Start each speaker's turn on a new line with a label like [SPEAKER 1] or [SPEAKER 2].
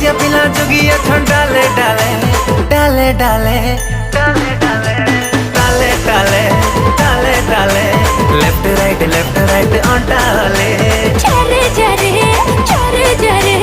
[SPEAKER 1] क्या पिला जोगिया छन डाले डाले डाले डाले डाले डाले डाले डाले डाले लेफ्ट राइट ऑन डाले
[SPEAKER 2] चरे जरे चरे जरे